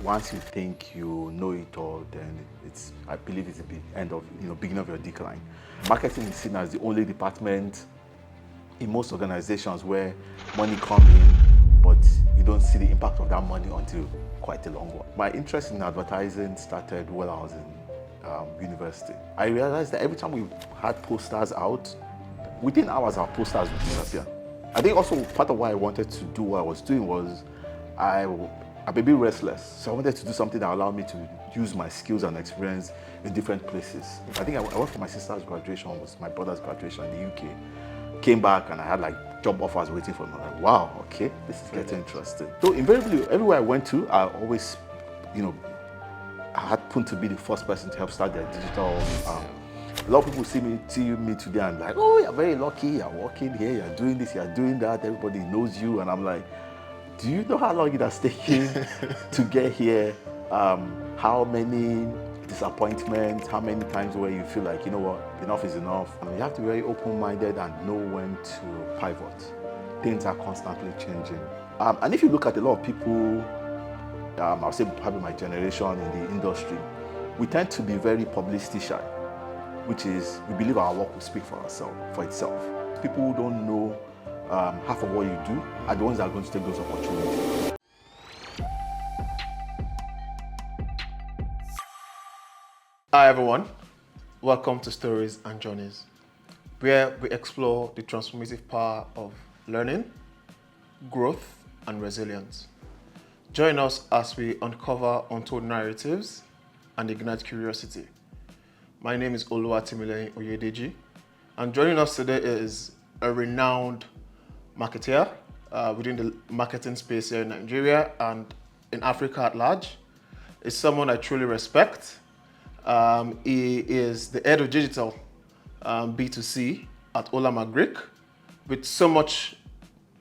once you think you know it all, then I believe it's the end of, beginning of your decline. Marketing is seen as the only department in most organizations where money comes in, but you don't see the impact of that money until quite a long while. My interest in advertising started while I was in university. I realized that every time we had posters out, within hours our posters would disappear. I think also part of why I wanted to do what I was doing was I'm a bit restless. So I wanted to do something that allowed me to use my skills and experience in different places. I think I went for my sister's graduation, was my brother's graduation in the UK. Came back and I had like job offers waiting for me. I'm like, wow, okay, this is getting interesting. So invariably, everywhere I went to, I always, I had put to be the first person to help start their digital. A lot of people see me today and like, oh, you're very lucky, you're working here, you're doing this, you're doing that, everybody knows you. And I'm like, do you know how long it has taken to get here? How many disappointments, how many times where you feel like, you know what, enough is enough. You have to be very open-minded and know when to pivot. Things are constantly changing. And if you look at a lot of people, I'll say probably my generation in the industry, we tend to be very publicity shy, which is we believe our work will speak for itself. People who don't know half of what you do are the ones that are going to take those opportunities. Hi everyone, welcome to Stories and Journeys, where we explore the transformative power of learning, growth, and resilience. Join us as we uncover untold narratives and ignite curiosity. My name is Oluwatimileyin Oyedeji, and joining us today is a renowned marketer within the marketing space here in Nigeria and in Africa at large. It's someone I truly respect. He is the head of digital B2C at Olam Agric with so much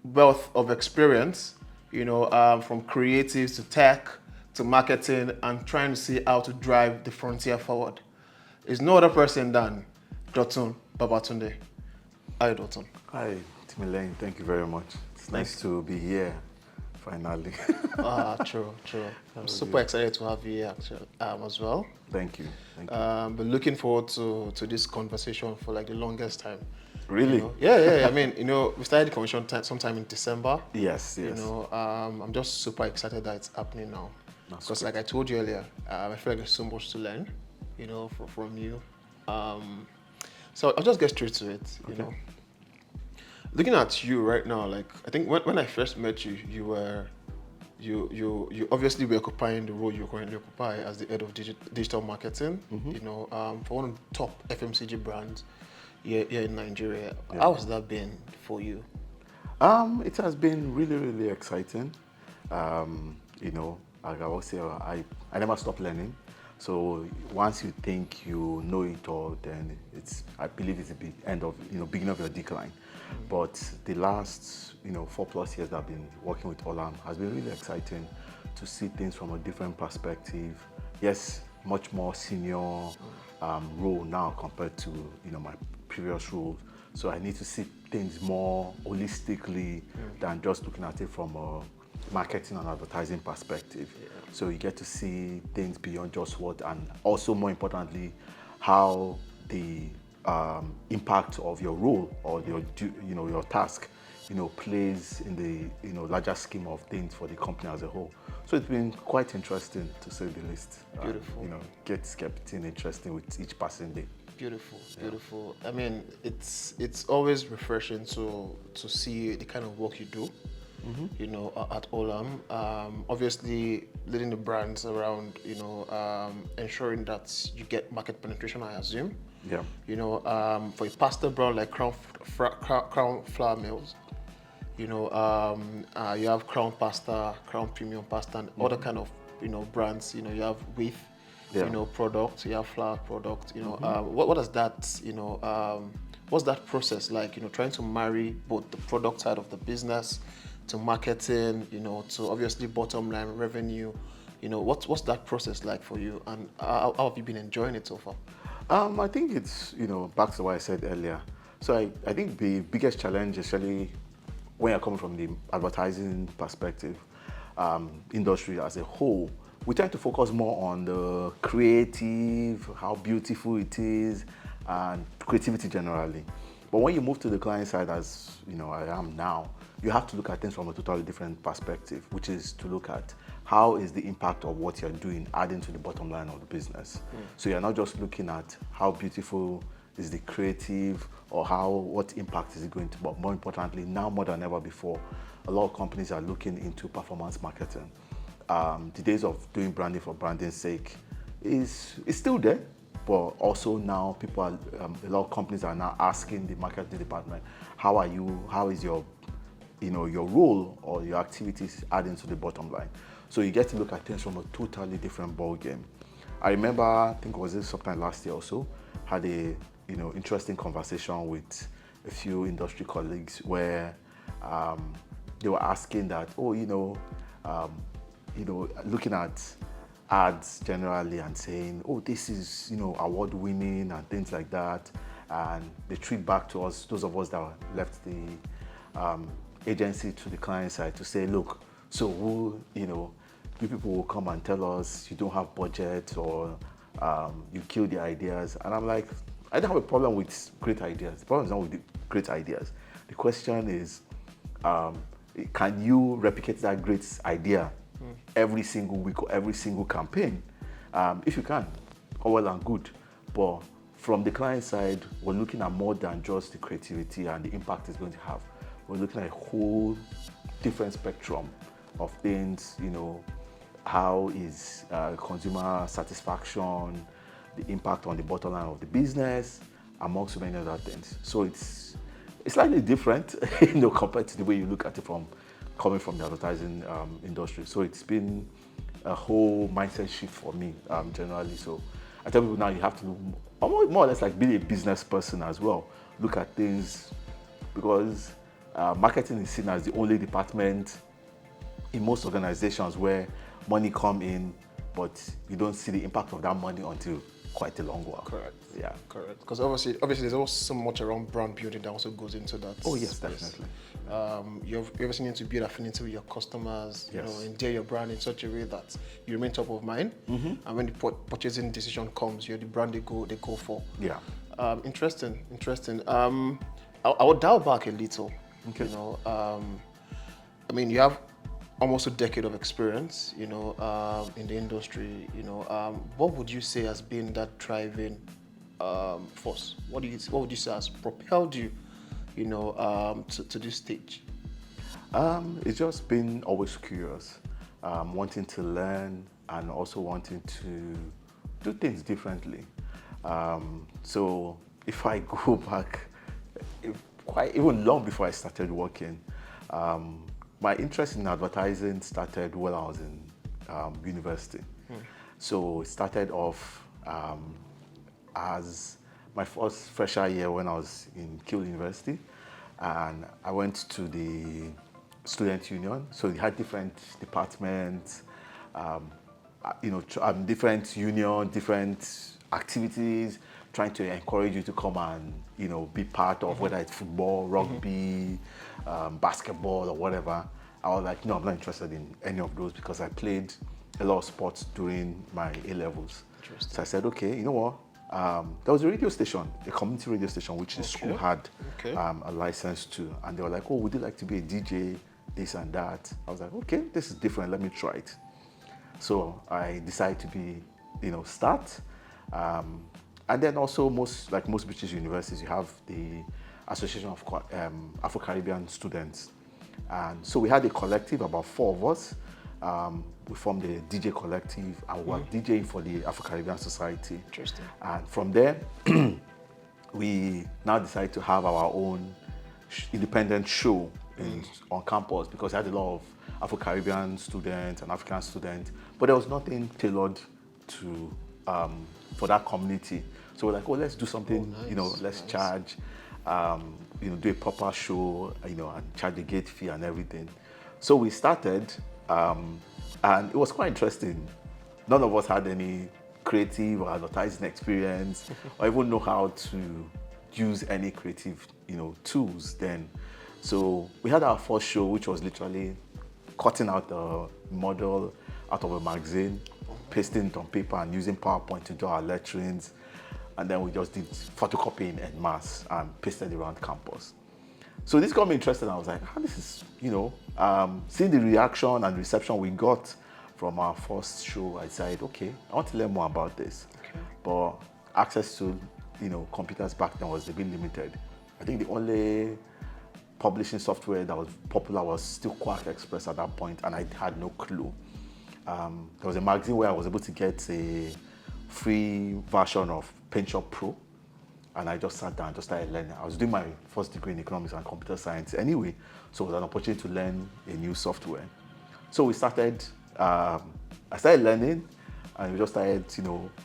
wealth of experience, from creatives to tech to marketing and trying to see how to drive the frontier forward. It's no other person than Dotun Babatunde. Hi, Dotun. Hi, Timileyin. Thank you very much. It's nice to be here, finally. True. I'm super excited to have you here actually, as well. Thank you. But looking forward to this conversation for like the longest time. Really? Yeah. I mean, we started the conversation sometime in December. Yes. I'm just super excited that it's happening now. Because like I told you earlier, I feel like there's so much to learn, from you. So I'll just get straight to it, Okay. Looking at you right now, like I think when I first met you, you obviously were occupying the role you currently occupy as the head of digital marketing, for one of the top FMCG brands here in Nigeria. Yeah. How has that been for you? It has been really, really exciting. Like I always say, I never stop learning. So once you think you know it all, then I believe it's the end of, beginning of your decline. But the last, 4+ years that I've been working with Olam has been really exciting to see things from a different perspective. Yes, much more senior role now compared to, my previous roles. So I need to see things more holistically than just looking at it from a marketing and advertising perspective. Yeah. So you get to see things beyond just what, and also more importantly, how the impact of your role or your task, plays in the larger scheme of things for the company as a whole. So it's been quite interesting to say the least. Beautiful. Gets getting interesting with each passing day. Beautiful. I mean, it's always refreshing to see the kind of work you do. At Olam, obviously leading the brands around, ensuring that you get market penetration, I assume. Yeah. For a pasta brand like Crown Flour Mills, you have Crown Pasta, Crown Premium Pasta, and other kind of, brands. You have wheat, products, you have flour products. What does that, what's that process like? Trying to marry both the product side of the business to marketing, to obviously bottom line revenue. What's that process like for you, and how have you been enjoying it so far? I think it's, back to what I said earlier. So I think the biggest challenge, especially when you're coming from the advertising perspective, industry as a whole, we tend to focus more on the creative, how beautiful it is, and creativity generally. But when you move to the client side, as you know, I am now, you have to look at things from a totally different perspective, which is to look at how is the impact of what you're doing adding to the bottom line of the business. So you're not just looking at how beautiful is the creative or what impact is it going to, but more importantly, now more than ever before, a lot of companies are looking into performance marketing. The days of doing branding for branding's sake is still there, but also now people are, a lot of companies are now asking the marketing department, how is your your role or your activities adding to the bottom line. So you get to look at things from a totally different ball game. I remember, I think it was this sometime last year or so, had a interesting conversation with a few industry colleagues where they were asking that, looking at ads generally and saying, oh, this is award winning and things like that, and they treat back to us, those of us that left the agency to the client side, to say, look, so you people will come and tell us you don't have budget or you kill the ideas. And I'm like, I don't have a problem with great ideas. The problem is not with the great ideas. The question is, can you replicate that great idea every single week or every single campaign? If you can, all well and good. But from the client side, we're looking at more than just the creativity and the impact it's going to have. We're looking at a whole different spectrum of things, how is consumer satisfaction, the impact on the bottom line of the business, amongst so many other things. So it's slightly different, compared to the way you look at it coming from the advertising industry. So it's been a whole mindset shift for me, generally. So I tell people now you have to more or less like be a business person as well. Look at things, because marketing is seen as the only department in most organizations where money come in, but you don't see the impact of that money until quite a long while. Correct. Yeah. Correct. Because obviously there's also so much around brand building that also goes into that. Oh yes, space. definitely. You obviously need to build affinity with your customers, Yes. endear your brand in such a way that you remain top of mind. And when the purchasing decision comes, you're the brand they go for. Yeah. Interesting. I would dial back a little. Okay. You have almost a decade of experience, in the industry. What would you say has been that driving force? What would you say has propelled you, to this stage? It's just been always curious, wanting to learn and also wanting to do things differently. So if I go back, quite even long before I started working, my interest in advertising started when I was in university. So it started off as my first fresher year when I was in Kiel University, and I went to the student union. So we had different departments, different union, different activities, trying to encourage you to come and be part of, whether it's football, rugby, basketball or whatever. I was like, no, I'm not interested in any of those because I played a lot of sports during my A levels. So I said, okay, you know what? There was a radio station, a community radio station, which the school had a license to, and they were like, oh, would you like to be a DJ, this and that? I was like, okay, this is different. Let me try it. So I decided to start. And then also most British universities, you have the Association of Afro-Caribbean Students. And so we had a collective, about 4 of us. We formed the DJ collective and we were DJing for the Afro-Caribbean Society. Interesting. And from there, we now decided to have our own independent show on campus, because we had a lot of Afro-Caribbean students and African students, but there was nothing tailored to for that community. So we're like, oh, let's do something, let's charge, do a proper show, and charge a gate fee and everything. So we started, and it was quite interesting. None of us had any creative or advertising experience, or even know how to use any creative, tools then. So we had our first show, which was literally cutting out a model out of a magazine, pasting it on paper and using PowerPoint to draw our letterings. And then we just did photocopying en masse and pasted around campus. So this got me interested. I was like, this is, seeing the reaction and reception we got from our first show, I decided, okay, I want to learn more about this. Okay. But access to, computers back then was a bit limited. I think the only publishing software that was popular was still Quark Express at that point, and I had no clue. There was a magazine where I was able to get a free version of PaintShop Pro, and I just sat down and just started learning. I was doing my first degree in economics and computer science anyway, so it was an opportunity to learn a new software. So we started, I started learning, and we just started,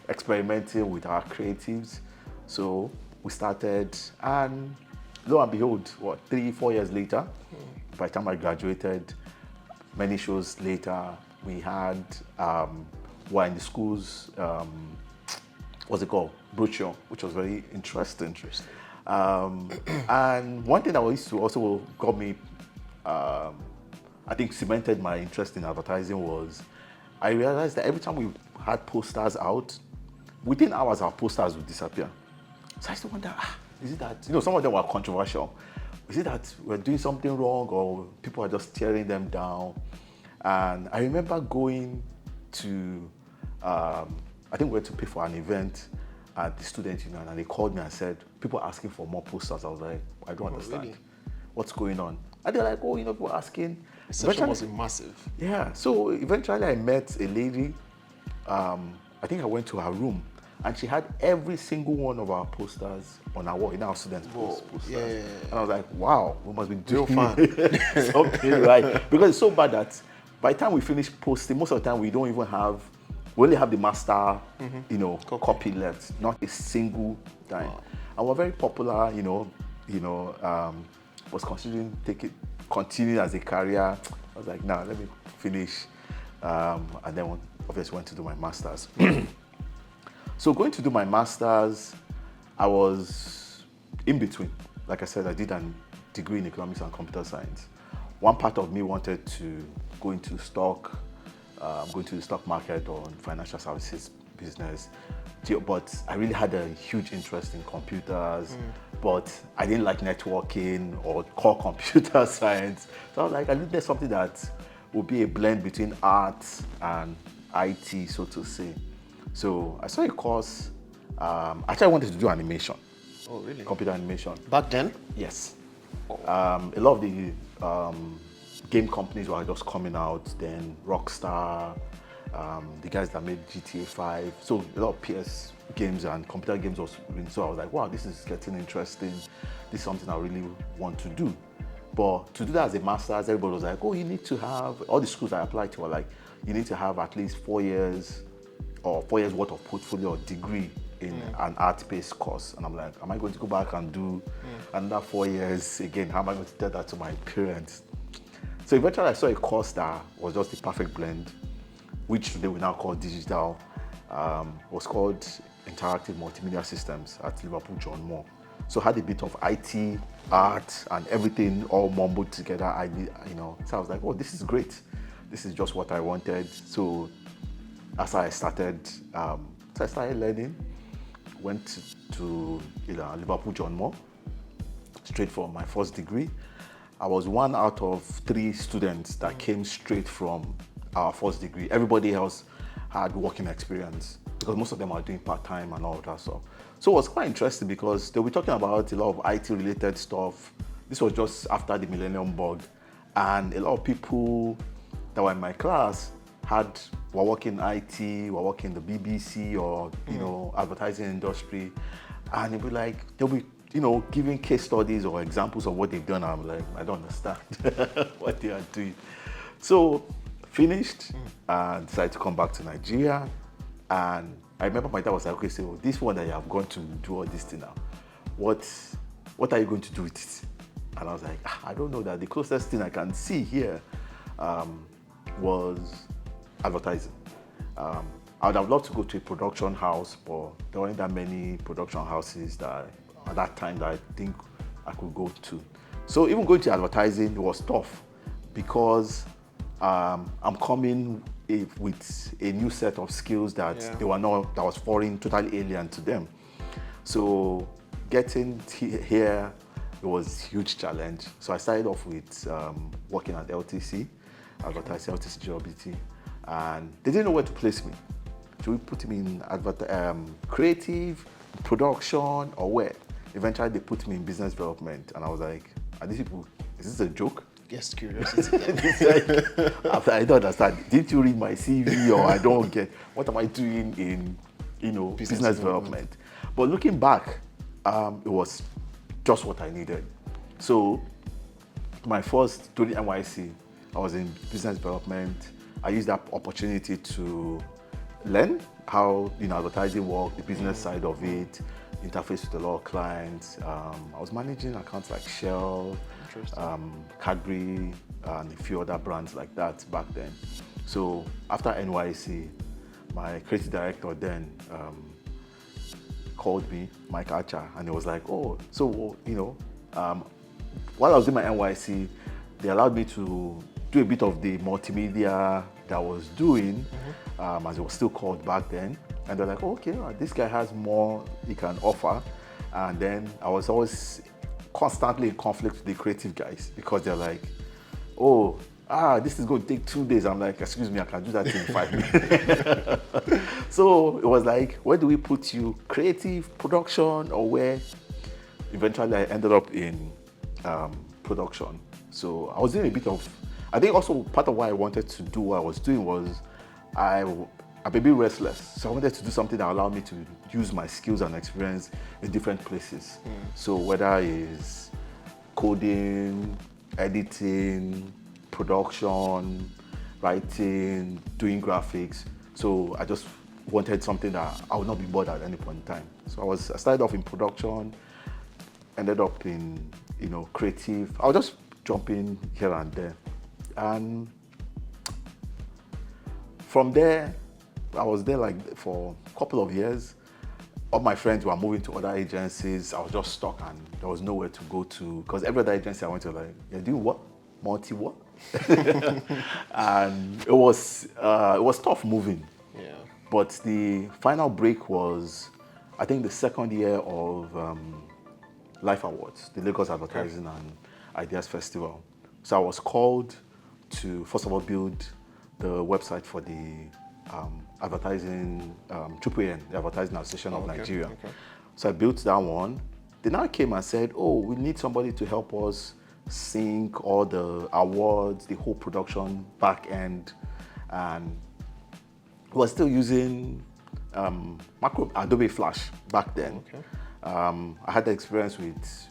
experimenting with our creatives. So we started, and lo and behold, 3-4 years later, by the time I graduated, many shows later, we had, were in the schools, what's it called? Brochure, which was very interesting. And one thing that used to also got me, I think cemented my interest in advertising was, I realized that every time we had posters out, within hours our posters would disappear. So I used to wonder, is it that, some of them were controversial. Is it that we're doing something wrong or people are just tearing them down? And I remember going to, I think we went to pay for an event at the student union, and they called me and said, people are asking for more posters. I was like, I don't understand. Really? What's going on? And they're like, people are asking. Reception was massive. Yeah, so eventually I met a lady, I think I went to her room, and she had every single one of our posters on our wall, in our students' posters. Yeah. And I was like, wow, we must be doing fan. something right. Because it's so bad that by the time we finish posting, most of the time we don't even have, we only have the master, copy left, not a single time. Wow. And we're very popular, was considering continue as a career. I was like, let me finish. And then obviously went to do my master's. So going to do my master's, I was in between. Like I said, I did a degree in economics and computer science. One part of me wanted to go into the stock market or financial services business, but I really had a huge interest in computers, but I didn't like networking or core computer science. So I was like, I needed something that would be a blend between art and IT, so to say. So I saw a course, actually I wanted to do animation. Oh, really? Computer animation. Back then? Yes. A lot of the game companies were just coming out, then Rockstar, the guys that made GTA 5. So a lot of PS games and computer games was, so I was like, wow, this is getting interesting. This is something I really want to do. But to do that as a master's, everybody was like, you need to have, all the schools I applied to were like, you need to have at least 4 years or 4 years worth of portfolio or degree in an art-based course. And I'm like, am I going to go back and do another 4 years again? How am I going to tell that to my parents? So eventually I saw a course that was just the perfect blend, which today we now call digital, was called Interactive Multimedia Systems at Liverpool John Moore. So I had a bit of IT, art, and everything all mumbled together. So I was like, this is great. This is just what I wanted. So as I started, learning, went to Liverpool John Moore, straight from my first degree. I was one out of 3 students that came straight from our first degree. Everybody else had working experience because most of them are doing part-time and all that stuff. So it was quite interesting because they were talking about a lot of IT-related stuff. This was just after the Millennium Bug, and a lot of people that were in my class were working in IT, were working in the BBC or advertising industry, and they'll be giving case studies or examples of what they've done. I'm like, I don't understand what they are doing. So finished and decided to come back to Nigeria. And I remember my dad was like, okay, so this one that you have gone to do all this thing now, what are you going to do with it? And I was like, I don't know. That the closest thing I can see here was advertising. I would have loved to go to a production house, but there weren't that many production houses that at that time that I think I could go to. So even going to advertising was tough because I'm coming with a new set of skills that Yeah. they were not, that was foreign, totally alien to them. So getting here, it was a huge challenge. So I started off with working at LTC, advertising LTC GLBT, and they didn't know where to place me. Should we put me in creative, production, or where? Eventually, they put me in business development, and I was like, are these people, is this a joke? Yes, curiosity. It's like, I don't understand. Didn't you read my CV, or I don't get, what am I doing in, business development? But looking back, it was just what I needed. So my first, during NYC, I was in business development. I used that opportunity to learn how advertising work, the business side of it, interface with a lot of clients. I was managing accounts like Shell, Cadbury, and a few other brands like that back then. So after NYC, my creative director then called me, Mike Archer, and he was like, oh, so, while I was doing my NYC, they allowed me to do a bit of the multimedia that I was doing, as it was still called back then. And they're like, oh, okay, this guy has more he can offer. And then I was always constantly in conflict with the creative guys because they're like, oh, this is going to take 2 days. I'm like, excuse me, I can do that in 5 minutes. So it was like, where do we put you? Creative, production, or where? Eventually, I ended up in production. So I was doing a bit of, I think also part of why I wanted to do what I was doing was I'm a bit restless. So I wanted to do something that allowed me to use my skills and experience in different places. So whether it's coding, editing, production, writing, doing graphics. So I just wanted something that I would not be bored at any point in time. So I started off in production, ended up in creative. I was just jumping here and there. And from there, I was there like for a couple of years. All my friends were moving to other agencies. I was just stuck and there was nowhere to go to because every other agency I went to, like, you're doing what? Multi-what? And it was tough moving. Yeah. But the final break was, I think, the second year of Life Awards, the Lagos Advertising and Ideas Festival. So I was called to, first of all, build the website for the advertising, AAN, the Advertising Association of Nigeria. Okay. So I built that one. They now came and said, oh, we need somebody to help us sync all the awards, the whole production back end. And we were still using Adobe Flash back then. Okay. I had the experience with,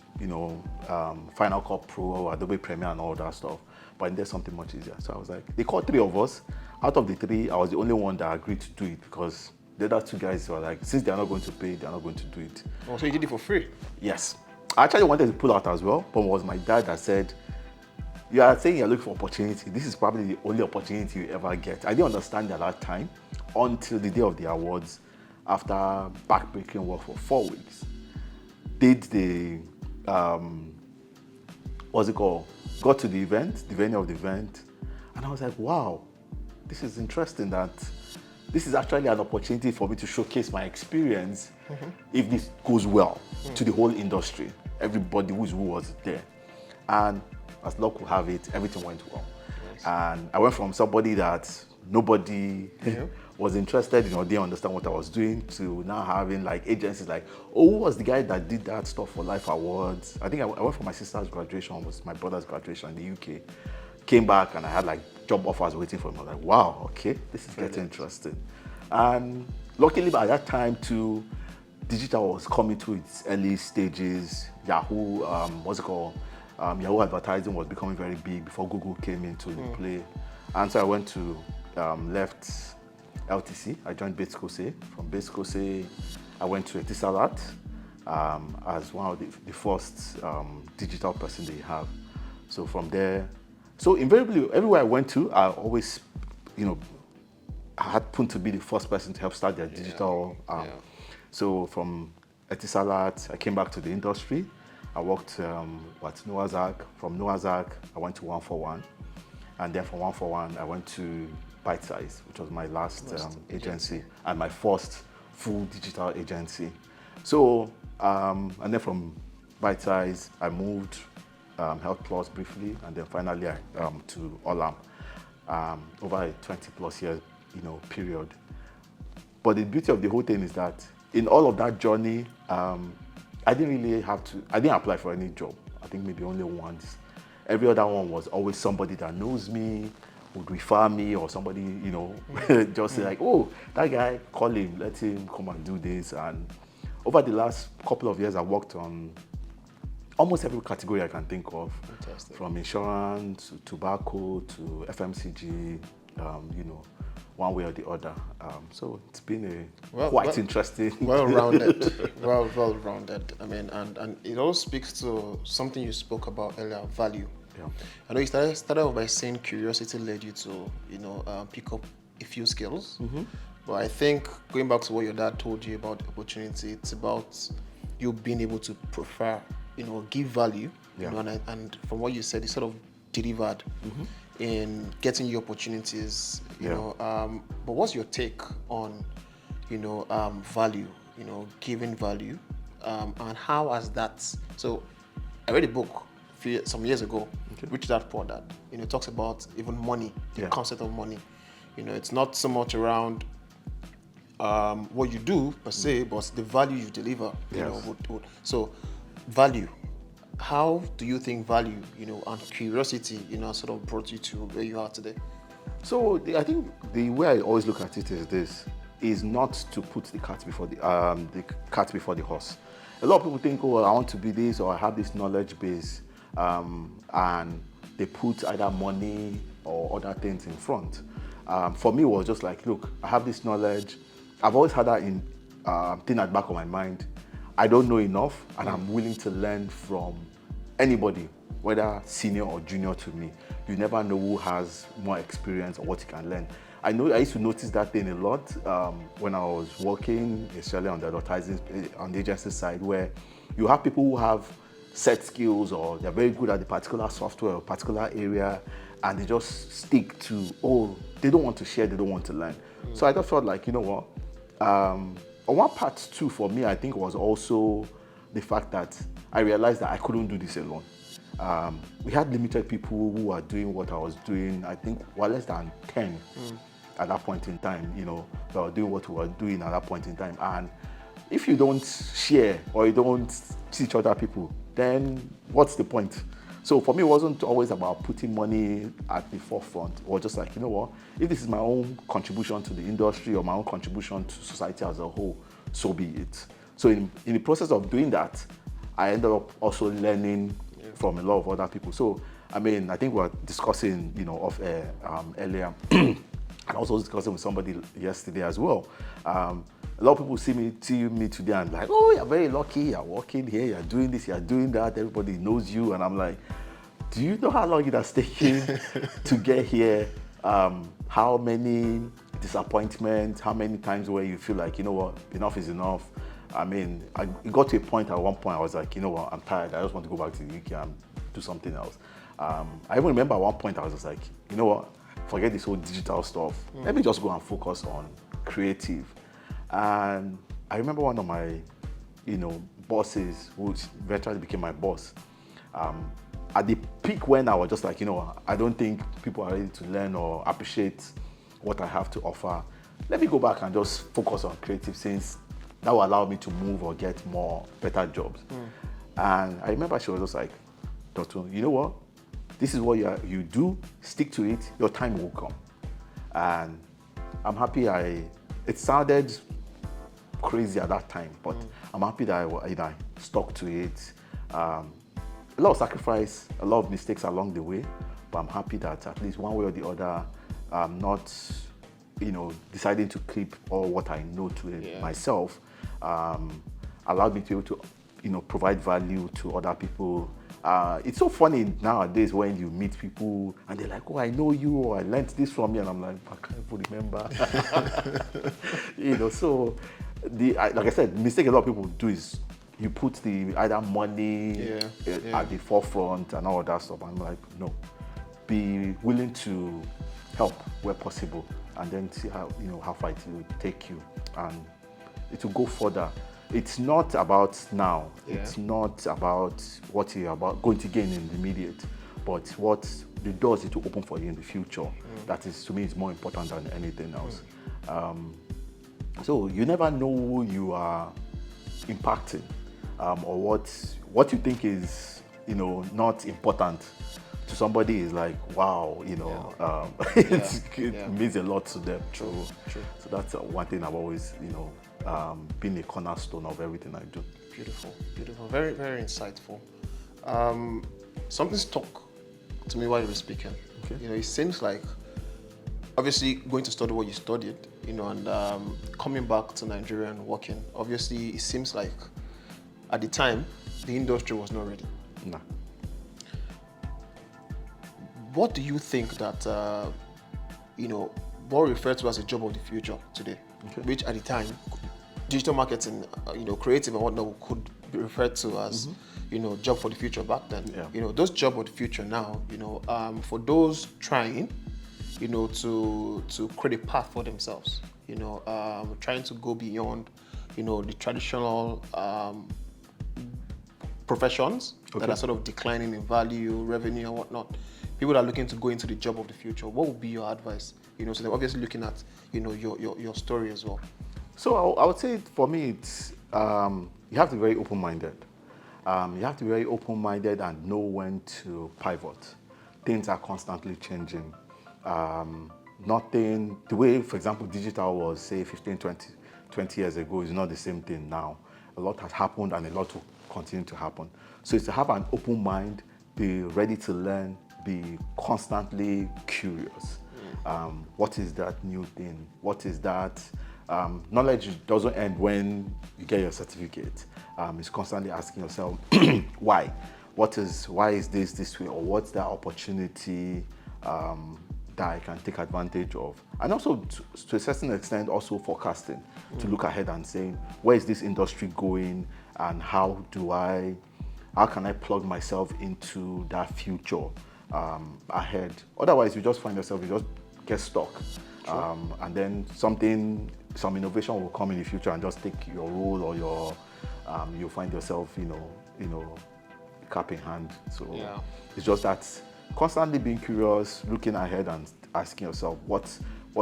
Final Cut Pro, Adobe Premiere and all that stuff, but there's something much easier. So I was like, they called 3 of us. Out of the 3, I was the only one that agreed to do it because the other 2 guys were like, since they're not going to pay, they're not going to do it. Oh, so you did it for free? Yes. I actually wanted to pull out as well, but it was my dad that said, you are saying you're looking for opportunity. This is probably the only opportunity you ever get. I didn't understand at that time until the day of the awards, after backbreaking work for 4 weeks. Did the, what's it called? Got to the event, the venue of the event, and I was like, wow, this is interesting that this is actually an opportunity for me to showcase my experience if this goes well to the whole industry. Everybody who was there. And as luck will have it, everything went well. Nice. And I went from somebody that nobody was interested in or didn't understand what I was doing to now having like agencies like, oh, who was the guy that did that stuff for Life Awards? I think I went for my sister's graduation, was my brother's graduation in the UK. Came back and I had like job offers waiting for me. I was like, wow, okay, this is getting interesting. And luckily by that time too, digital was coming to its early stages. Yahoo, Yahoo advertising was becoming very big before Google came into the play. And so I went to, left LTC. I joined Bates Kose. From Bates Kose, I went to Etisalat as one of the first digital person they have. So from there, so invariably, everywhere I went to, I always, I happened to be the first person to help start their digital. So from Etisalat, I came back to the industry. I worked at Noah's Ark. From Noah's Ark, I went to 141. And then from 141, I went to Bite Size, which was my last agency and my first full digital agency. So, and then from Bite Size, I moved Health Plus briefly, and then finally to Olam over a 20 plus year, period. But the beauty of the whole thing is that in all of that journey, I didn't apply for any job. I think maybe only once. Every other one was always somebody that knows me, would refer me, or somebody, just say like, oh, that guy, call him, let him come and do this. And over the last couple of years, I worked on almost every category I can think of. Fantastic. From insurance to tobacco to FMCG, one way or the other. So it's been quite interesting. Well-rounded, well-rounded. I mean, and it all speaks to something you spoke about earlier, value. Yeah. I know you started off by saying curiosity led you to, pick up a few skills. Mm-hmm. But I think going back to what your dad told you about the opportunity, it's about you being able to prefer, give value. Yeah. And from what you said, you sort of delivered in getting you opportunities. But what's your take on, value? Giving value, and how has that? So, I read a book some years ago, Rich Dad Poor Dad. It talks about even money, the concept of money. It's not so much around what you do per se, but the value you deliver. So, value. How do you think value, and curiosity, sort of brought you to where you are today? So I think the way I always look at it is this: is not to put the cart before the horse. A lot of people think, oh, I want to be this, or I have this knowledge base, and they put either money or other things in front. For me, it was just like, look, I have this knowledge. I've always had that thing at the back of my mind. I don't know enough, and I'm willing to learn from anybody, whether senior or junior to me. You never know who has more experience or what you can learn. I used to notice that thing a lot when I was working, especially on the advertising, on the agency side, where you have people who have set skills or they're very good at the particular software or particular area, and they just stick to, they don't want to share, they don't want to learn. So I just felt like, on one part too, for me, I think was also the fact that I realized that I couldn't do this alone. We had limited people who were doing what I was doing. I think we're less than 10 at that point in time, that were doing what we were doing at that point in time. And if you don't share or you don't teach other people, then what's the point? So for me, it wasn't always about putting money at the forefront, or just like, if this is my own contribution to the industry or my own contribution to society as a whole, so be it. So in the process of doing that, I ended up also learning from a lot of other people. So, I think we were discussing, off air earlier, and also discussing with somebody yesterday as well. A lot of people see me today and like, oh, you're very lucky, you're working here, you're doing this, you're doing that, everybody knows you. And I'm like, do you know how long it has taken to get here? How many disappointments, how many times where you feel like, enough is enough. It got to a point at one point I was like, I'm tired, I just want to go back to the UK and do something else. I even remember at one point I was just like, forget this whole digital stuff. Let me just go and focus on creative. And I remember one of my, bosses, who eventually became my boss, at the peak when I was just like, I don't think people are ready to learn or appreciate what I have to offer. Let me go back and just focus on creative, since that will allow me to move or get better jobs. And I remember she was just like, Dotun, you know what? This is what you do, stick to it, your time will come. And I'm happy it sounded crazy at that time, but I'm happy that I stuck to it. A lot of sacrifice, a lot of mistakes along the way, but I'm happy that at least one way or the other, I'm not, deciding to keep all what I know to myself. Allowed me to be able to, provide value to other people. It's so funny nowadays when you meet people and they're like, oh, I know you, or I learned this from you, and I'm like, I can't even remember. So like I said, the mistake a lot of people do is you put the either money at the forefront and all that stuff. I'm like, no, be willing to help where possible, and then see how how far it will take you, and it will go further. It's not about now. Yeah. It's not about what you're about going to gain in the immediate, but what the doors it will open for you in the future. That is, to me, is more important than anything else. So you never know who you are impacting, or what you think is not important to somebody is like, wow, it means a lot to them. True. So that's one thing I've always been a cornerstone of everything I do. Beautiful. Very, very insightful. Something stuck to me while you were speaking. Okay. It seems like, obviously, going to study what you studied, and coming back to Nigeria and working, obviously, it seems like at the time, the industry was not ready. Nah. What do you think that, what referred to as a job of the future today, Okay. which at the time, digital marketing, creative and whatnot could be referred to as, job for the future back then. Yeah. Those job of the future now, for those trying, to create a path for themselves, trying to go beyond, the traditional professions that are sort of declining in value, revenue, and whatnot. People that are looking to go into the job of the future. What would be your advice? So they're obviously looking at, your story as well. So I would say for me, it's you have to be very open-minded. You have to be very open-minded and know when to pivot. Things are constantly changing. The way, for example, digital was, say, 15, 20 years ago is not the same thing now. A lot has happened and a lot will continue to happen. So it's to have an open mind, be ready to learn, be constantly curious. What is that new thing? What is that? Knowledge doesn't end when you get your certificate. It's constantly asking yourself, why? Why is this way? Or what's that opportunity that I can take advantage of? And also, to a certain extent, also forecasting, to look ahead and saying, where is this industry going? And how can I plug myself into that future ahead? Otherwise, you just find yourself, you just get stuck. Sure. And then some innovation will come in the future and just take your role, or you'll find yourself, cap in hand. So It's just that constantly being curious, looking ahead and asking yourself, what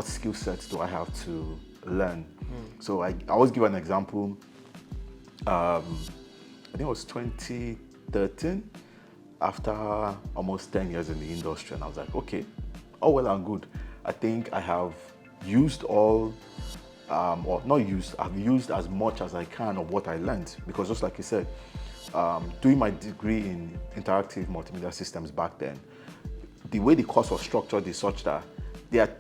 skill sets do I have to learn? So I always give an example. I think it was 2013, after almost 10 years in the industry, and I was like, okay, all well and good. I think I have used I've used as much as I can of what I learned, because just like you said, doing my degree in interactive multimedia systems back then, the way the course was structured is such that they are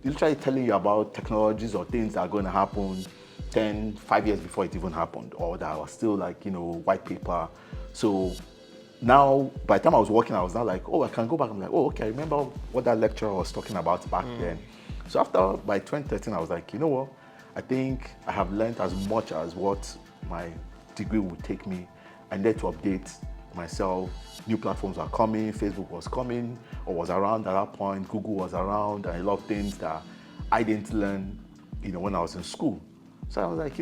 literally telling you about technologies or things that are going to happen 5 years before it even happened, or that was still like, white paper. So now, by the time I was working, I was now like, oh, I can go back and like, oh, okay, I remember what that lecturer was talking about back then. So by 2013, I was like, you know what? I think I have learned as much as what my degree would take me. I need to update myself. New platforms are coming. Facebook was coming or was around at that point. Google was around, and a lot of things that I didn't learn, when I was in school. So I was like,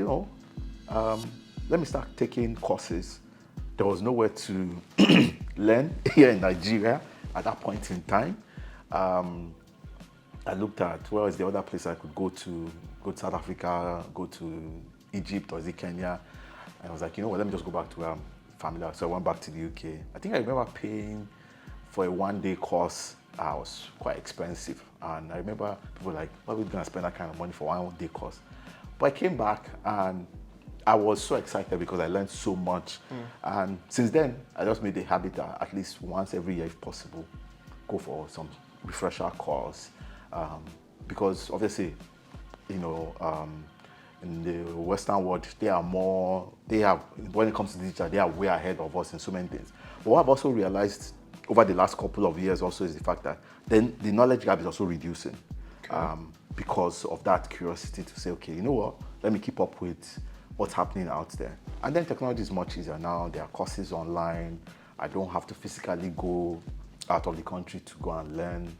let me start taking courses. There was nowhere to learn here in Nigeria at that point in time. I looked at where was the other place I could go to South Africa, go to Egypt, or is it Kenya? And I was like, let me just go back to where I'm familiar. So I went back to the UK. I think I remember paying for a one-day course. It was quite expensive. And I remember people were like, why are we going to spend that kind of money for one day course? But I came back and I was so excited because I learned so much. And since then, I just made a habit that at least once every year, if possible, go for some refresher course. Because obviously, in the Western world, when it comes to digital, they are way ahead of us in so many things. But what I've also realized over the last couple of years also is the fact that then the knowledge gap is also reducing. Because of that curiosity to say, okay, you know what, let me keep up with what's happening out there. And then technology is much easier now. There are courses online. I don't have to physically go out of the country to go and learn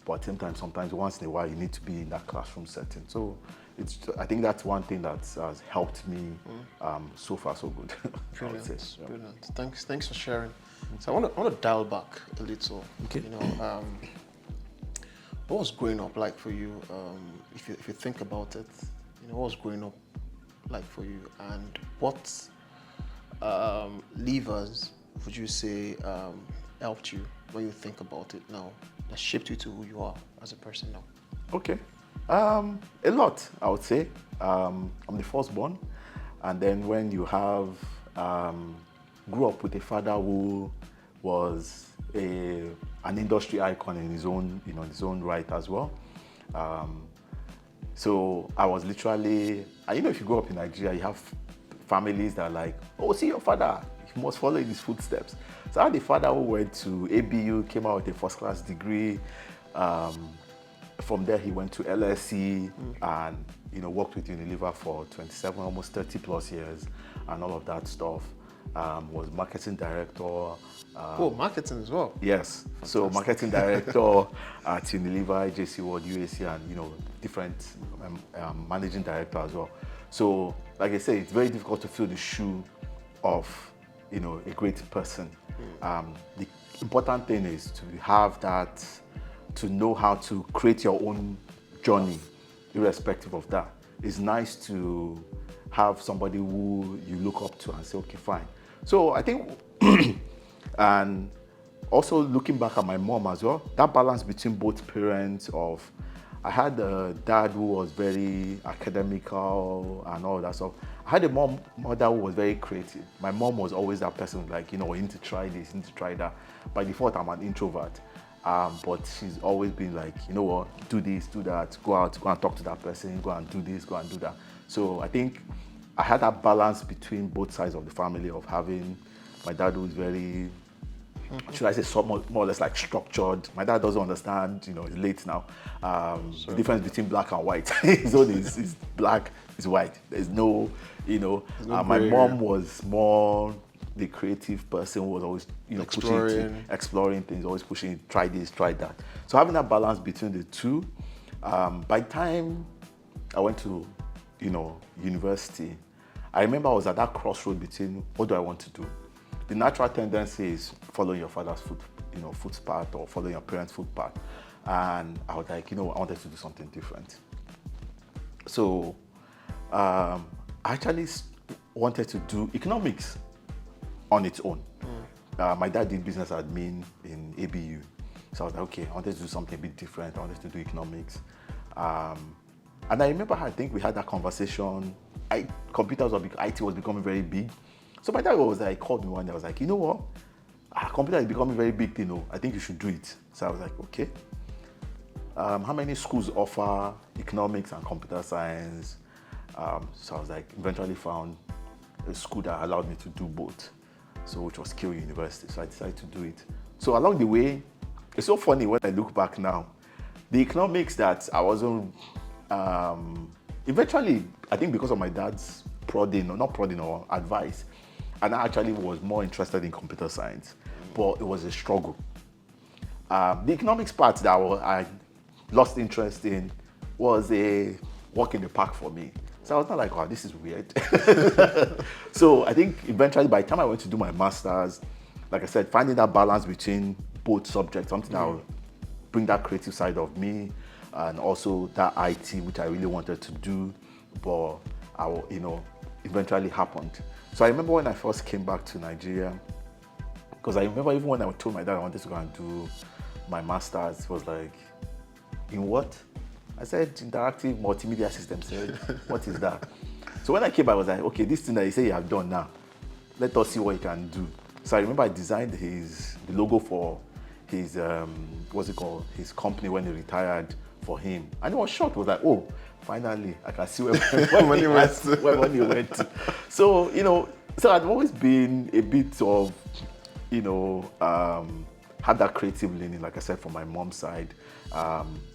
but at the same time, sometimes once in a while, you need to be in that classroom setting. So I think that's one thing that has helped me so far, so good. I would say. Brilliant, brilliant. Thanks for sharing. So I want to dial back a little. Okay. What was growing up like for you? If you think about it, what was growing up like for you, and what levers would you say helped you when you think about it now, that shaped you to who you are as a person now? Okay. A lot, I would say. I'm the firstborn, and then when you have grew up with a father who was an industry icon in his own, in his own right as well. So I was literally, if you grow up in Nigeria, you have families that are like, oh, see your father, you must follow in his footsteps. So I had a father who went to ABU, came out with a first-class degree. From there, he went to LSE and worked with Unilever for 27, almost 30 plus years, and all of that stuff. Was marketing director. Marketing as well. Yes. Fantastic. So marketing director at Unilever, JC World, UAC, and different managing director as well. So, like I say, it's very difficult to fill the shoe of a great person. The important thing is to have that, to know how to create your own journey, irrespective of that. It's nice to have somebody who you look up to and say, okay, fine. So I think, and also looking back at my mom as well, that balance between both parents of, I had a dad who was very academical and all that stuff. I had a mother who was very creative. My mom was always that person like, you need to try this, you need to try that. By default, I'm an introvert. But she's always been like, you know what, do this, do that, go out, go and talk to that person, go and do this, go and do that. So I think I had that balance between both sides of the family of having my dad who is very, should I say, more or less like structured. My dad doesn't understand, he's late now. The difference between black and white. His own is black, is white. There's no, my mom was more the creative person who was always, exploring things, always pushing, try this, try that. So having that balance between the two, by the time I went to, university, I remember I was at that crossroad between what do I want to do. The natural tendency is following your father's footpath or following your parents' footpath. And I was like, I wanted to do something different. So I actually wanted to do economics on its own. My dad did business admin in ABU. So I was like, okay, I wanted to do something a bit different. I wanted to do economics. And I remember, I think we had that conversation. IT was becoming very big. So my dad was like, called me one day. I was like, you know what? Computer is becoming very big, I think you should do it. So I was like, okay. How many schools offer economics and computer science? So I was like, eventually found a school that allowed me to do both. So which was Keele University. So I decided to do it. So along the way, it's so funny when I look back now. The economics that I wasn't, eventually, I think because of my dad's prodding or advice, and I actually was more interested in computer science, but it was a struggle. The economics part that I lost interest in was a walk in the park for me. So I was not like, wow, this is weird. So I think eventually by the time I went to do my master's, like I said, finding that balance between both subjects, something that will bring that creative side of me and also that IT, which I really wanted to do, but eventually happened. So I remember when I first came back to Nigeria, because I remember even when I told my dad I wanted to go and do my master's, it was like, in what? I said, interactive multimedia systems. Said, what is that? So when I came back, I was like, okay, this thing that you say you have done now, let us see what you can do. So I remember I designed the logo for his, his company when he retired for him. And it was shocked. It was like, oh, finally, I can see where money went. So, so I've always been a bit of, had that creative leaning, like I said, from my mom's side.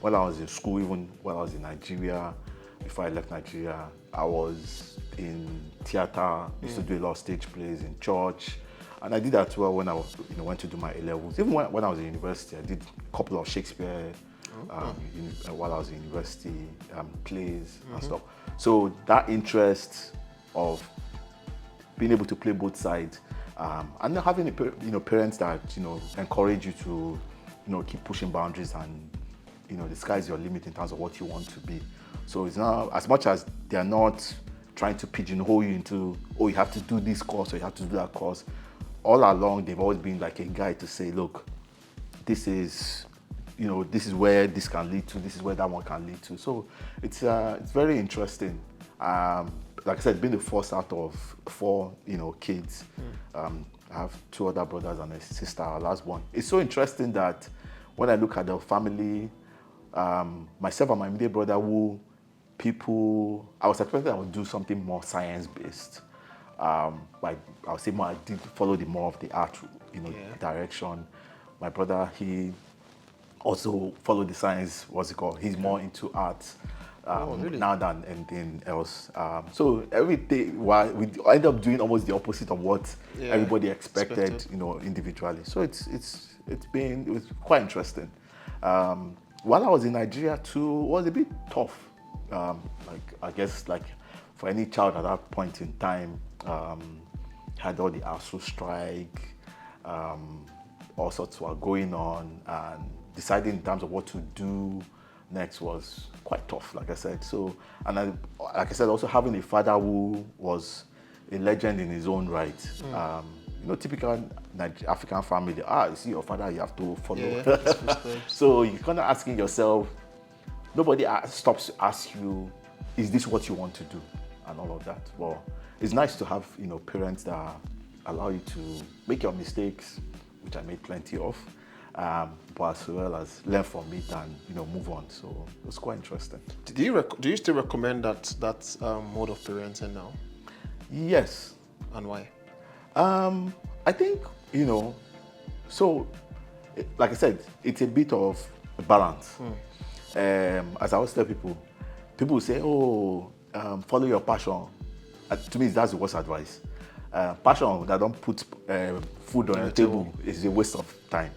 When I was in school, even when I was in Nigeria, before I left Nigeria, I was in theater, used to do a lot of stage plays in church. And I did that well when I was, went to do my A-levels. Even when I was in university, I did a couple of Shakespeare while I was in university, plays and stuff. So that interest of being able to play both sides, and having parents that encourage you to keep pushing boundaries, and the sky's your limit in terms of what you want to be. So it's not as much as they are not trying to pigeonhole you into, oh, you have to do this course or you have to do that course. All along, they've always been like a guide to say, look, this is where this can lead to, this is where that one can lead to. So it's very interesting. Like I said, being the first out of 4 kids, I have 2 other brothers and a sister, our last one. It's so interesting that when I look at the family, myself and my middle brother, I was expecting I would do something more science-based. Like I would say more, I did follow more of the art, direction. My brother, he also followed the science, he's more into art really? now than anything else. So every day, we end up doing almost the opposite of what everybody expected, individually. So it was quite interesting. While I was in Nigeria too, it was a bit tough. I guess for any child at that point in time, had all the ASU strike, all sorts were going on, and deciding in terms of what to do next was quite tough, like I said. So, and like I said, also having a father who was a legend in his own right. Typical African family, you see your father, you have to follow. Yeah, So you're kind of asking yourself, nobody stops to ask you, is this what you want to do? And all of that. Well, it's nice to have, parents that allow you to make your mistakes, which I made plenty of, but as well as learn from it and, move on. So it was quite interesting. Do you still recommend that mode of parenting now? Yes. And why? I think, so like I said, it's a bit of a balance. As I always tell people will say, follow your passion. To me, that's the worst advice. Passion that don't put food on your table is a waste of time.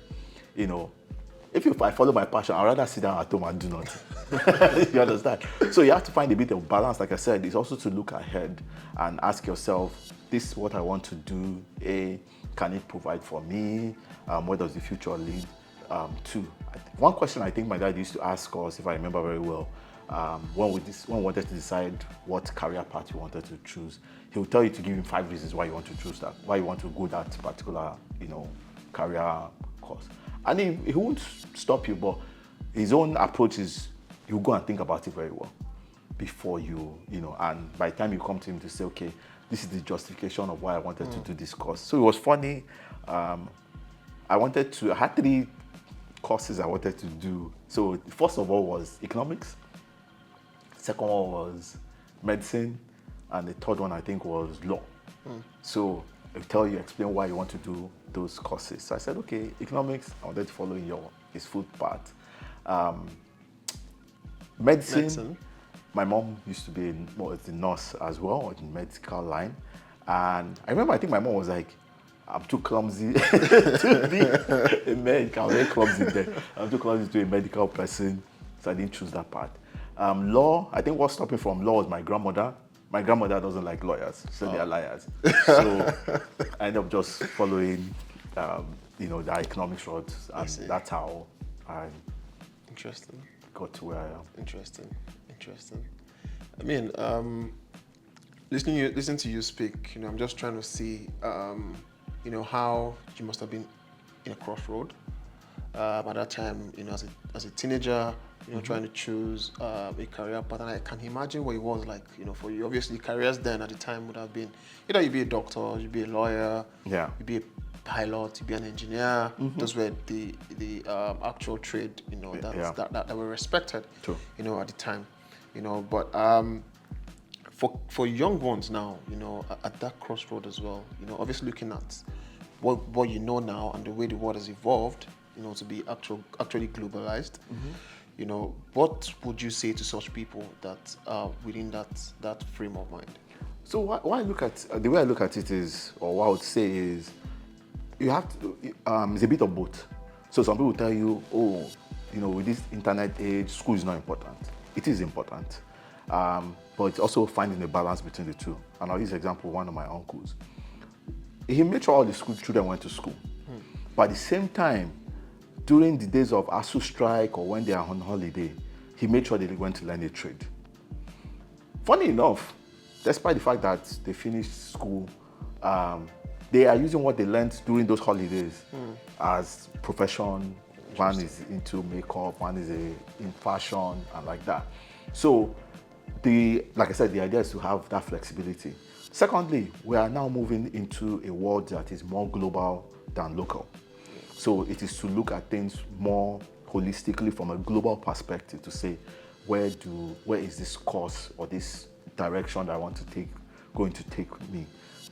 If I follow my passion, I'd rather sit down at home and do nothing. You understand? So you have to find a bit of balance. Like I said, it's also to look ahead and ask yourself, this is what I want to do. Can it provide for me? Where does the future lead? 2, one question I think my dad used to ask us, if I remember very well, when we wanted to decide what career path you wanted to choose, he would tell you to give him 5 reasons why you want to choose that, why you want to go that particular, career course. And he won't stop you, but his own approach is you go and think about it very well before and by the time you come to him to say, okay, this is the justification of why I wanted to do this course. So it was funny. I had 3 courses I wanted to do. So first of all was economics, second one was medicine, and the third one I think was law. So I explain why you want to do those courses. So I said, okay, economics, I wanted to follow in his footpath. Medicine. My mom used to be a nurse as well, in the medical line. And I remember, I think my mom was like, I'm too clumsy to be a medical. I'm very clumsy there. I'm too clumsy to be a medical person, so I didn't choose that path. Law, I think what stopped me from law was my grandmother. My grandmother doesn't like lawyers, so they are liars. So I ended up just following, the economics route, and that's how I got to where I am. Interesting. I mean, listening to you speak, I'm just trying to see, how you must have been in a crossroad at that time, as a teenager, trying to choose a career path. And I can imagine what it was like, for you. Obviously, careers then at the time would have been, either you'd be a doctor, you'd be a lawyer, you'd be a pilot, you'd be an engineer. Those were the actual trade, that were respected, at the time. But for young ones now, at that crossroad as well, obviously looking at what you know now and the way the world has evolved, to be actually globalized, what would you say to such people that are within that frame of mind? So the way I look at it is, or what I would say is, you have to, it's a bit of both. So some people tell you, with this internet age, school is not important. It is important, but it's also finding a balance between the two. And I'll use the example of one of my uncles. He made sure all the school children went to school, but at the same time, during the days of ASU strike or when they are on holiday, he made sure they went to learn a trade. Funny enough, despite the fact that they finished school, they are using what they learned during those holidays as profession. One is into makeup, one is in fashion, and like that. So, like I said, the idea is to have that flexibility. Secondly, we are now moving into a world that is more global than local. So it is to look at things more holistically from a global perspective to say, where is this course or this direction that I want to take going to take me?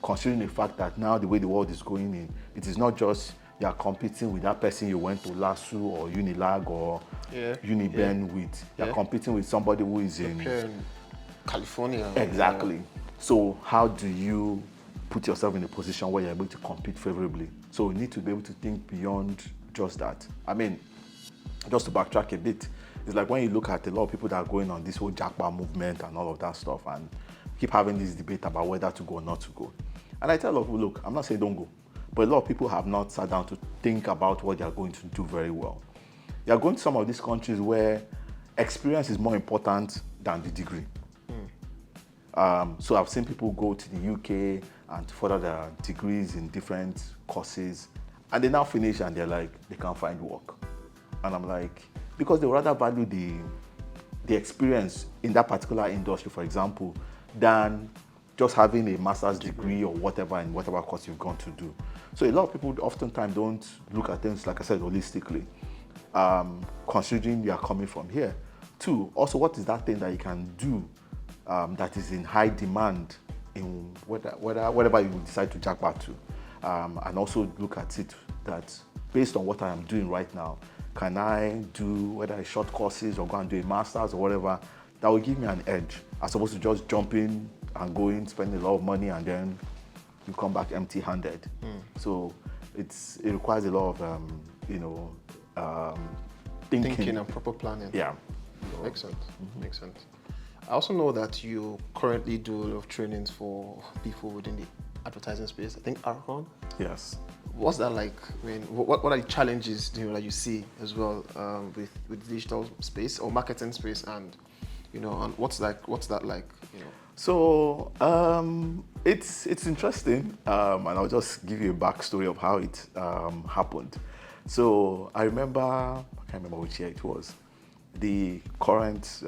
Considering the fact that now the way the world is going in, it is not just you are competing with that person you went to LASU or Unilag or Uniben with. You are competing with somebody who is in California. Exactly. So how do you put yourself in a position where you're able to compete favorably? So you need to be able to think beyond just that. I mean, just to backtrack a bit, it's like when you look at a lot of people that are going on this whole Jackpot movement and all of that stuff and keep having this debate about whether to go or not to go. And I tell a lot of people, look, I'm not saying don't go, but a lot of people have not sat down to think about what they are going to do very well. You are going to some of these countries where experience is more important than the degree. So I've seen people go to the UK and further their degrees in different courses, and they now finish and they're like, they can't find work. And I'm like, because they rather value the experience in that particular industry, for example, than just having a master's degree or whatever in whatever course you've gone to do. So a lot of people oftentimes don't look at things, like I said, holistically, considering you are coming from here. Two, also what is that thing that you can do that is in high demand in whatever you decide to jackpot to, and also look at it that based on what I am doing right now, can I do whether it's short courses or go and do a master's or whatever that will give me an edge as opposed to just jumping and going, spending a lot of money and then you come back empty-handed. So it requires a lot of Thinking and proper planning. Yeah. Makes sense. Makes sense. I also know that you currently do a lot of trainings for people within the advertising space. I think Arcon. Yes. What's that like? I mean, what are the challenges that you see as well with digital space or marketing space, and and what's that like? So it's interesting, and I'll just give you a backstory of how it happened. So I can't remember which year it was. The current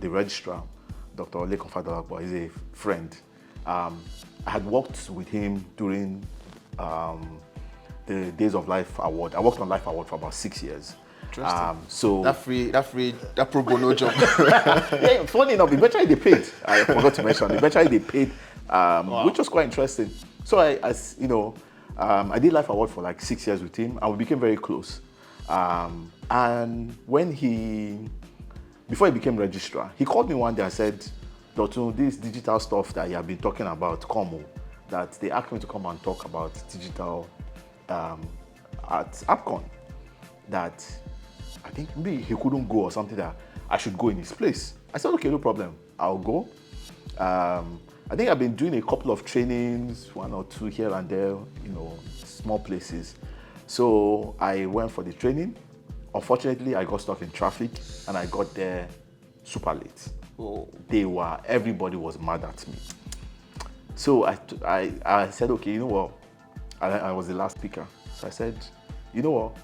the registrar, Dr. Lekon Fadalakwa, is a friend. I had worked with him during the Days of Life Award. I worked on Life Award for about 6 years. So that pro bono job. Yeah, funny enough, eventually they paid. I forgot to mention. Eventually they paid, which was quite interesting. So I did Life Award for like 6 years with him, and we became very close. And before he became registrar, he called me one day and said, Dotun, this digital stuff that you have been talking about, that they asked me to come and talk about digital at AppCon, that I think maybe he couldn't go or something, that I should go in his place. I said, okay, no problem, I'll go. I think I've been doing a couple of trainings, 1 or 2 here and there, small places. So I went for the training. Unfortunately, I got stuck in traffic and I got there super late. Everybody was mad at me. So I said, okay, you know what? I was the last speaker. So I said, you know what?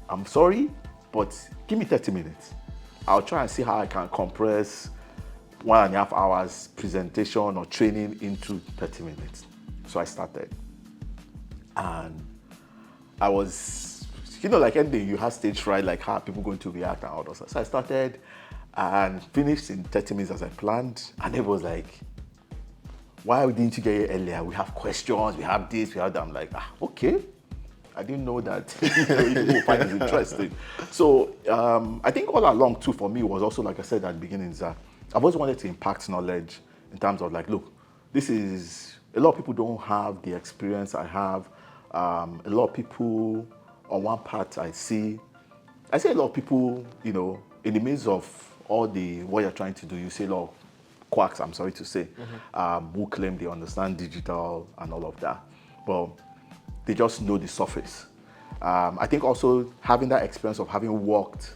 I'm sorry, but give me 30 minutes. I'll try and see how I can compress 1.5 hours presentation or training into 30 minutes. So I started. And I was, like anything, you have stage fright, like how are people going to react and all that. So I started and finished in 30 minutes as I planned. And it was like, why didn't you get here earlier? We have questions, we have this, we have that. I'm like, okay. I didn't know that people will find it interesting. So I think all along too for me was also, like I said at the beginning, is that I've always wanted to impact knowledge in terms of like, look, a lot of people don't have the experience I have. A lot of people on one part I see I see a lot of people, in the midst of all the what you're trying to do, you see a lot of quacks, I'm sorry to say, who claim they understand digital and all of that. But they just know the surface. I think also having that experience of having worked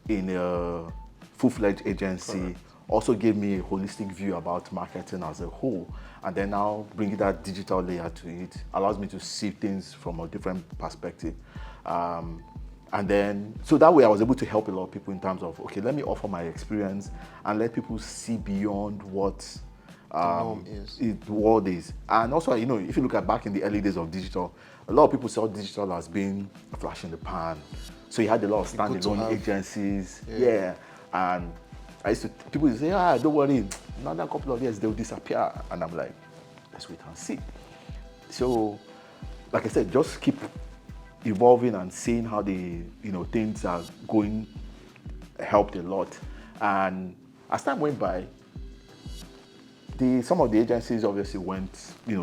in a full-fledged agency also gave me a holistic view about marketing as a whole. And then now bringing that digital layer to it allows me to see things from a different perspective. And then, so that way I was able to help a lot of people in terms of, okay, let me offer my experience and let people see beyond what the world is. And also, if you look at back in the early days of digital, a lot of people saw digital as being a flash in the pan. So you had a lot of standalone agencies. Yeah. And people used to say, don't worry, another couple of years they'll disappear. And I'm like, let's wait and see. So, like I said, just keep evolving and seeing how the things are going helped a lot. And as time went by, some of the agencies obviously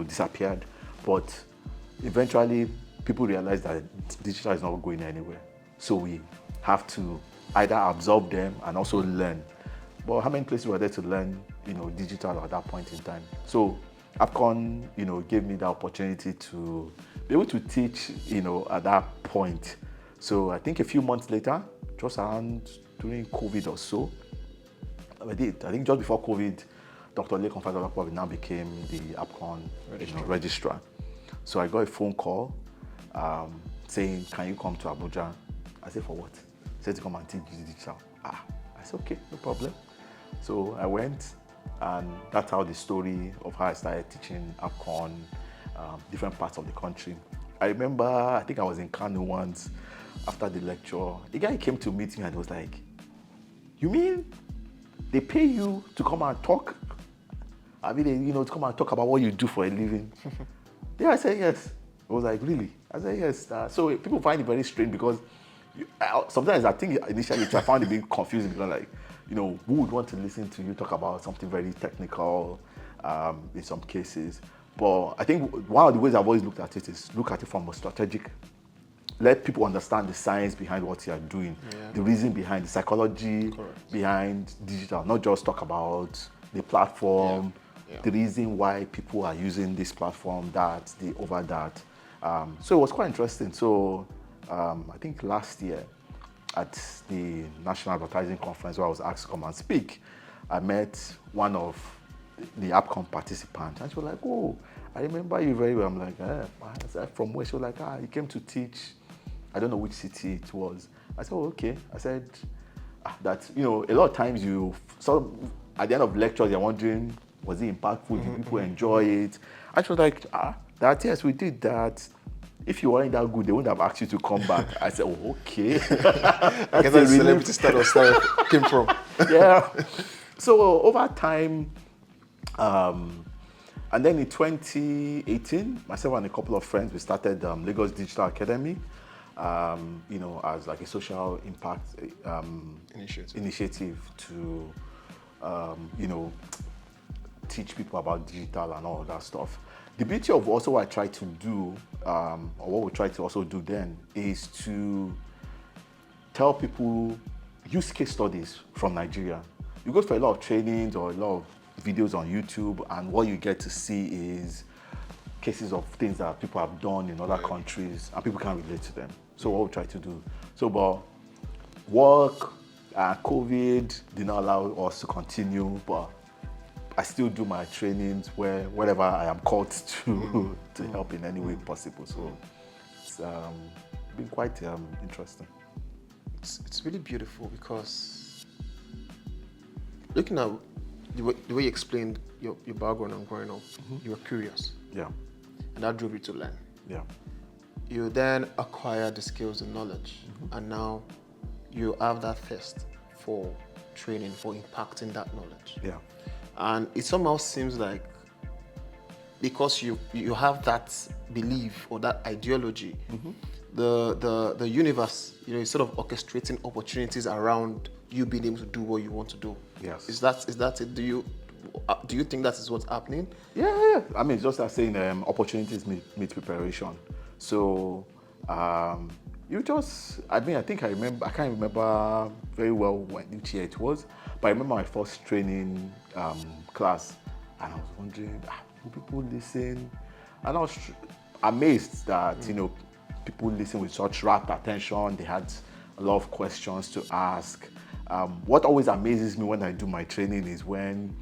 disappeared, but eventually people realized that digital is not going anywhere. So we have to either absorb them and also learn. But how many places were there to learn, digital at that point in time? So APCON, gave me the opportunity to be able to teach, at that point. So I think a few months later, just around during COVID or so, I think just before COVID, Dr. Lekon Fadolapo now became the APCON registrar. So I got a phone call saying, can you come to Abuja? I said, for what? He said to come and teach digital. I said, okay, no problem. So I went, and that's how the story of how I started teaching APCON, different parts of the country. I remember, I think I was in Kano once after the lecture. The guy came to meet me and was like, you mean they pay you to come and talk? I mean, to come and talk about what you do for a living? Yeah, I said yes. I was like, really? I said yes. So people find it very strange because sometimes I think initially I found it being confusing because like, who would want to listen to you talk about something very technical in some cases? But I think one of the ways I've always looked at it is look at it from a strategic, let people understand the science behind what you are doing, the reason behind the psychology behind digital, not just talk about the platform, the reason why people are using this platform, over that. So it was quite interesting. So I think last year at the National Advertising Conference where I was asked to come and speak, I met one of the APCON participants and she was like, oh, I remember you very well. I'm like, from where? She was like, you came to teach, I don't know which city it was. I said, oh, okay. I said that, a lot of times at the end of lectures, you're wondering, was it impactful? Did people enjoy it? And she was like, that yes, we did that. If you weren't that good, they wouldn't have asked you to come back. I said, oh, okay. I guess that's the celebrity status came from. Yeah. So over time, and then in 2018, myself and a couple of friends, we started Lagos Digital Academy, as like a social impact initiative to, teach people about digital and all of that stuff. The beauty of also what I try to do, or what we try to also do then, is to tell people, use case studies from Nigeria. You go for a lot of trainings or a lot of videos on YouTube, and what you get to see is cases of things that people have done in other countries, and people can relate to them. So what we try to do. So, but work, COVID did not allow us to continue, but I still do my trainings wherever I am called to help in any way possible. So it's been quite interesting. It's really beautiful because looking at the way you explained your background and growing up, you were curious. Yeah. And that drove you to learn. Yeah. You then acquired the skills and knowledge, and now you have that thirst for training, for impacting that knowledge. Yeah. And it somehow seems like because you have that belief or that ideology, the universe, is sort of orchestrating opportunities around you being able to do what you want to do. Yes. Is that it? Do you think that is what's happening? Yeah. I mean, it's just like saying opportunities meet preparation. So, You just, I mean, I think I remember, I can't remember very well which year it was, but I remember my first training class, and I was wondering, will people listen? And I was amazed that, people listen with such rapt attention. They had a lot of questions to ask. What always amazes me when I do my training is when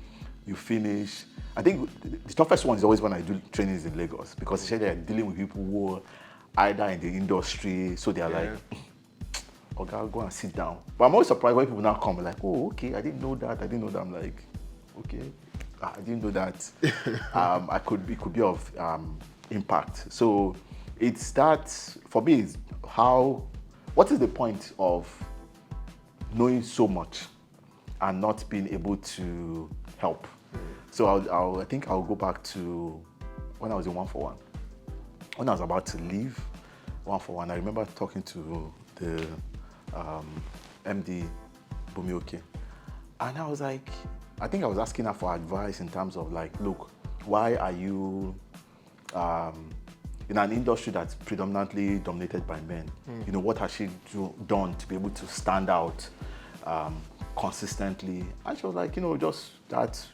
you finish. I think the toughest one is always when I do trainings in Lagos, because they're dealing with people who are either in the industry, so they're like, okay, I'll go and sit down. But I'm always surprised when people now come like, oh, okay, I didn't know that. I'm like, okay, I didn't know that. It could be of impact. So it's that, for me, is what is the point of knowing so much and not being able to help? So I think I'll go back to when I was in 141. When I was about to leave 141, I remember talking to the MD, Bumioke, and I was like, I think I was asking her for advice in terms of like, look, why are you in an industry that's predominantly dominated by men? What has she done to be able to stand out consistently? And she was like, just that,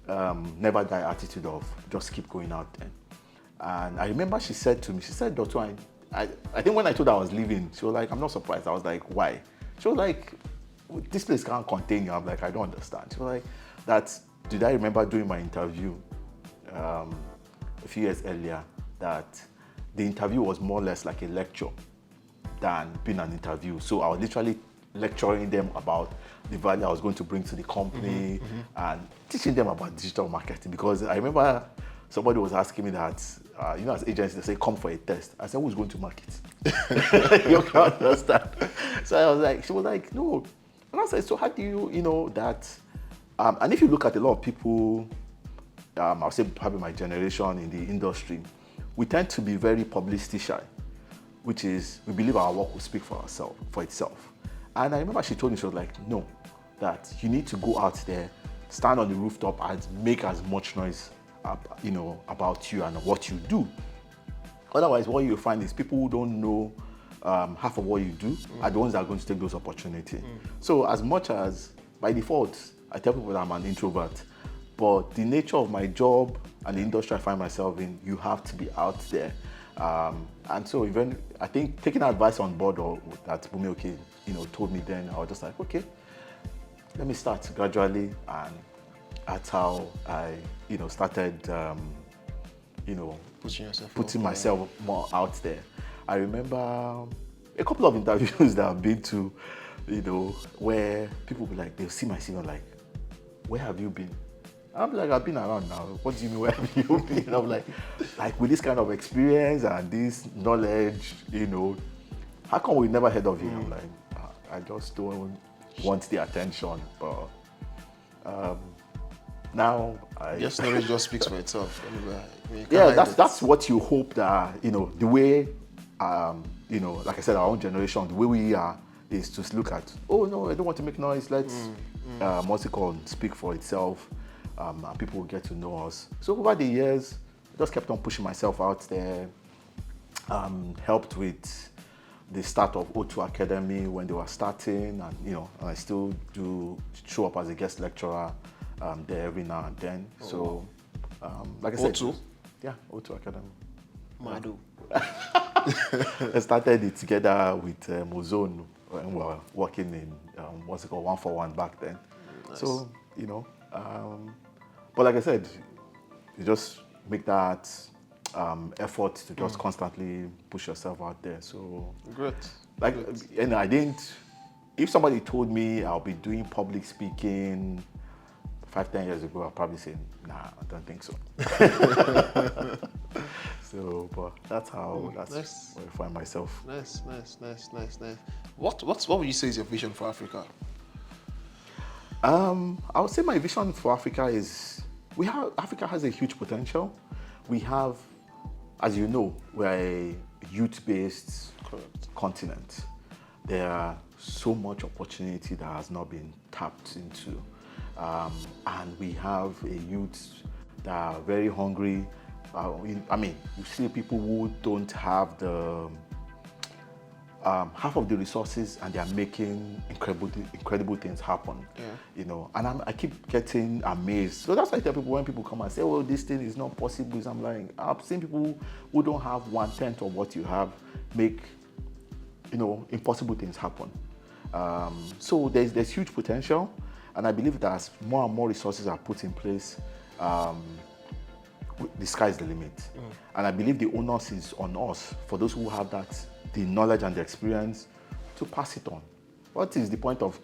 never die attitude of just keep going out there. And I remember she said to me, Dotun, I think when I told her I was leaving, she was like, I'm not surprised. I was like, why? She was like, this place can't contain you. I'm like, I don't understand. She was like, did I remember doing my interview a few years earlier, that the interview was more or less like a lecture than being an interview. So I was literally lecturing them about the value I was going to bring to the company and teaching them about digital marketing. Because I remember somebody was asking me that, as agents, they say, come for a test. I said, who's going to market? You can't understand. So she was like, no. And I said, so how do you, that, and if you look at a lot of people, I'll say probably my generation in the industry, we tend to be very publicity shy, which is we believe our work will speak for itself. And I remember she told me, she was like, no, that you need to go out there, stand on the rooftop and make as much noise about you and what you do. Otherwise, what you find is people who don't know half of what you do are the ones that are going to take those opportunities. So as much as, by default, I tell people that I'm an introvert, but the nature of my job and the industry I find myself in, you have to be out there. And so even, I think taking advice on board or that Bumioke, told me then, I was just like, okay, let me start gradually. And that's how I, started, putting myself more out there. I remember a couple of interviews that I've been to, where people will be like, they'll see my CV like, where have you been? I'm like, I've been around now. What do you mean, where have you been? I'm like with this kind of experience and this knowledge, how come we never heard of you? I'm like, I just don't want the attention. But now Just knowledge just speaks for itself. Yeah, that's what you hope that, the way, like I said, our own generation, the way we are, is to look at, oh no, I don't want to make noise, let's, what's it called, speak for itself, and people will get to know us. So over the years, I just kept on pushing myself out there, helped with the start of O2 Academy when they were starting, and I still do show up as a guest lecturer there every now and then. Oh, so, like I said, O2? Yeah, O2 Academy. Madu. I started it together with Mozone when we were working in what's it called, 141 back then. Nice. So but like I said, you just make that effort to just constantly push yourself out there. So Great. And I didn't. If somebody told me I'll be doing public speaking 5-10 years ago, I'll probably say, nah, I don't think so. So, but that's how where I find myself. Nice. What would you say is your vision for Africa? I would say my vision for Africa is Africa has a huge potential. We have, as you know, we're a youth-based continent. There are so much opportunity that has not been tapped into. And we have a youth that are very hungry. You see people who don't have half of the resources and they are making incredible things happen. Yeah. You know, and I keep getting amazed. So that's why I tell people when people come and say, "Oh, this thing is not possible," I'm like, I've seen people who don't have 1/10 of what you have make, you know, impossible things happen. So there's huge potential, and I believe that as more and more resources are put in place, the sky's the limit. And I believe the onus is on us, for those who have the knowledge and the experience, to pass it on. What is the point of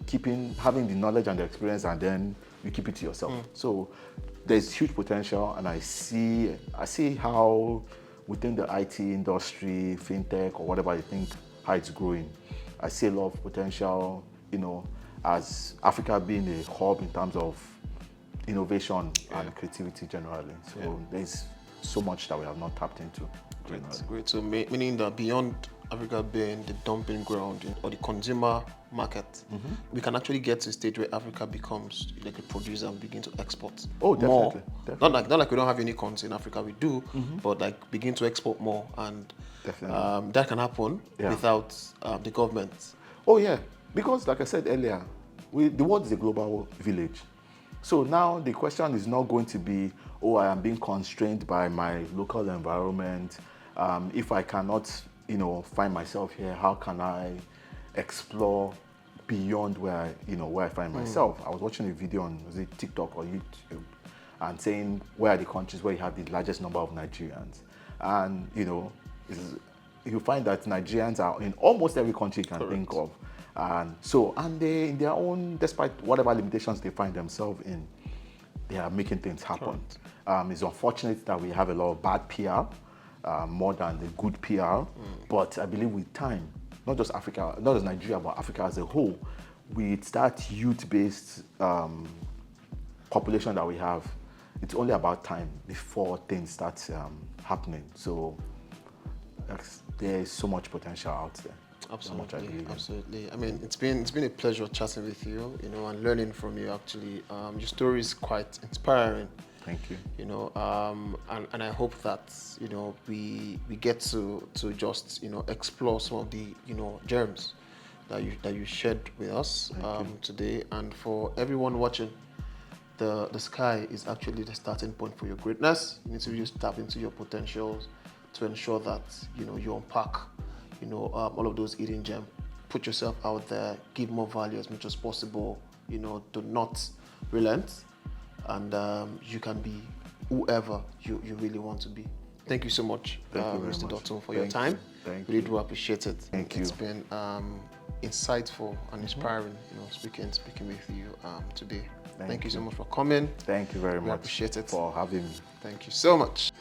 having the knowledge and the experience and then you keep it to yourself? So there's huge potential, and I see how within the IT industry, fintech or whatever you think, how it's growing. I see a lot of potential, you know, as Africa being a hub in terms of innovation and creativity generally. So there's so much that we have not tapped into. Great. So meaning that beyond Africa being the dumping ground or the consumer market, we can actually get to a stage where Africa becomes like a producer and begin to export. Oh, definitely. More. Definitely. Not like we don't have any cons in Africa, we do, but like begin to export more, and that can happen without the government. Oh yeah, because like I said earlier, the world is a global village. So now the question is not going to be, oh, I am being constrained by my local environment. If I cannot, you know, find myself here, how can I explore beyond where I find myself? I was watching a video on TikTok or YouTube, and saying where are the countries where you have the largest number of Nigerians, and you find that Nigerians are in almost every country you can think of. And they, in their own, despite whatever limitations they find themselves in, they are making things happen. It's unfortunate that we have a lot of bad PR, more than the good PR. But I believe with time, not just Africa, not just Nigeria, but Africa as a whole, with that youth-based population that we have, it's only about time before things start happening. So there is so much potential out there. Absolutely. I mean, it's been a pleasure chatting with you, you know, and learning from you. Actually, your story is quite inspiring. Thank you. You know, and I hope that, you know, we get to just, you know, explore some of the, you know, germs that you shared with us today. And for everyone watching, the sky is actually the starting point for your greatness. You need to just tap into your potentials to ensure that, you know, you unpack, you know, all of those hidden gems. Put yourself out there, give more value as much as possible. You know, do not relent, and you can be whoever you really want to be. Thank you so much, Mr. Dotun, for your time. Thank really you. do appreciate it. Thank you. It's been insightful and inspiring, you know, speaking with you today. Thank you so much for coming. Thank you very much. Appreciate it for having me. Thank you so much.